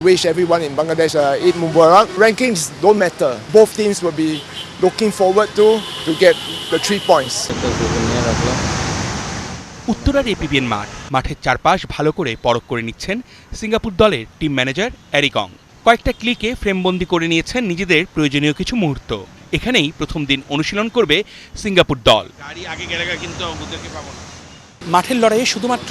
Wish everyone in Bangladesh Eid Mubarak. Rankings don't matter. Both teams will be looking forward to get the 3 points. উত্তরার APBN মাঠের চারপাশ ভালো করে পরখ করে নিচ্ছেন সিঙ্গাপুর দলের টিম ম্যানেজার এরিকং। কয়েকটা ক্লিকে ফ্রেমবন্দি করে নিয়েছেন নিজেদের প্রয়োজনীয় কিছু মুহূর্ত। এখানেই প্রথম দিন অনুশীলন করবে সিঙ্গাপুর দল। মাঠের লড়াইয়ে শুধুমাত্র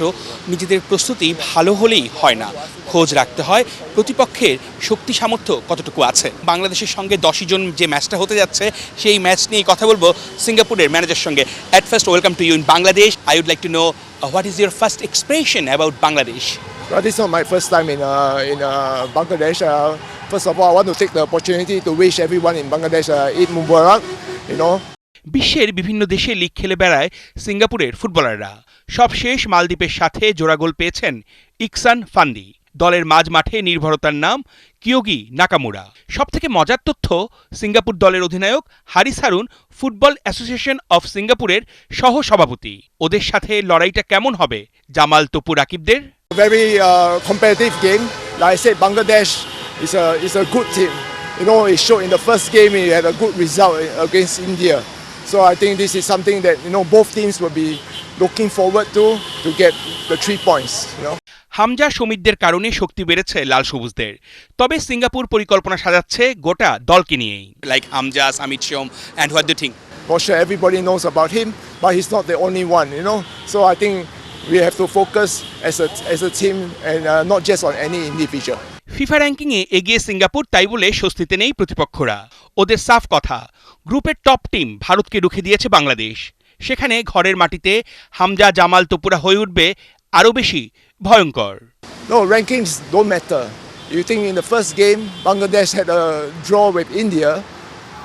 নিজেদের প্রস্তুতি ভালো হলেই হয় না, খোঁজ রাখতে হয় প্রতিপক্ষের শক্তি সামর্থ্য কতটুকু আছে। বাংলাদেশের সঙ্গে 10 জন যে ম্যাচটা হতে যাচ্ছে সেই ম্যাচ নিয়ে কথা বলবো সিঙ্গাপুরের ম্যানেজার সঙ্গে। At first welcome to you in Bangladesh. I would like to know what is your first expression about Bangladesh? Well, this is not my first time in Bangladesh. First of all, I want to take the opportunity to wish everyone in Bangladesh Eid Mubarak. বিশ্বের বিভিন্ন দেশে league খেলে বেড়ায় সিঙ্গাপুরের ফুটবলাররা। সবশেষ মালদ্বীপের সাথে জোড়া গোল পেয়েছেন ইকসান ফান্দি। দলের মাঝ মাঠে নির্ভরতার নাম কিয়োগি নাকামুরা। সবথেকে মজার তথ্য, সিঙ্গাপুর দলের অধিনায়ক হারিস হারুন ফুটবল অ্যাসোসিয়েশন অফ সিঙ্গাপুরের সহ সভাপতি। ওদের সাথে লড়াইটা কেমন হবে Jamal Tapu রাকিবদের? Very competitive game. Like I said, Bangladesh is a good team. It showed in the first game it had a good result against India. So I think this is something that both teams will be looking forward to get the 3 points. Hamza সমিতদের কারণে শক্তি বেড়েছে লাল সবুজদের। তবে Singapore পরিকল্পনা সাজাচ্ছে গোটা দলকে নিয়েই। Like Hamza, Samit Som, and what do you think? For sure, everybody knows about him, but he's not the only one. So I think we have to focus as a team and not just on any individual. FIFA র্যাঙ্কিংয়ে এগিয়ে Singapore, তাই বলে স্বস্তিতে নেই প্রতিপক্ষরা। ওদের সাফ কথা, গ্রুপের টপ টিম ভারতকে রুখে দিয়েছে বাংলাদেশ। সেখানে ঘরের মাটিতে হামজা, জামাল, তপুরা হয়ে উঠবে আরও বেশি ভয়ঙ্কর। No, rankings don't matter. You think in the first game, Bangladesh had a draw with India,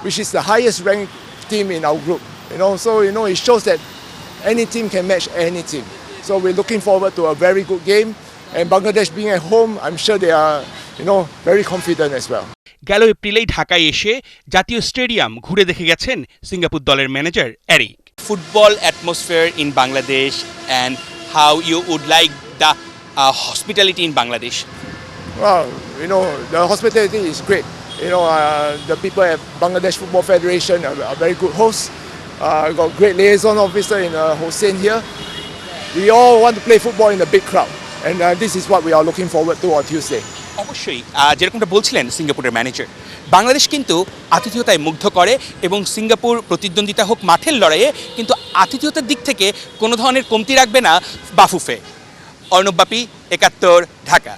which is the highest ranked team in our group. So it shows that any team can match any team. So we're looking forward to a very good game. And Bangladesh being at home, I'm sure they are, very confident as well. গেল এপ্রিলেই ঢাকায় এসে জাতীয় stadium ঘুরে দেখে গেছেন Singapore দলের manager Eric. Football atmosphere in Bangladesh and how you would like the hospitality in Bangladesh? Well, the hospitality is great. The people at Bangladesh Football Federation are very good hosts. Got great liaison officer in Hossein here. We all want to play football in a big crowd, and this is what we are looking forward to on Tuesday. অবশ্যই যেরকমটা বলছিলেন সিঙ্গাপুরের manager, Bangladesh কিন্তু আতিথেয়তায় মুগ্ধ করে এবং Singapore প্রতিদ্বন্দ্বিতা হোক মাঠের লড়াইয়ে, কিন্তু আতিথেয়তার দিক থেকে কোনো ধরনের কমতি রাখবে না বাফুফে। অর্ণব বাপি, ৭১, ঢাকা।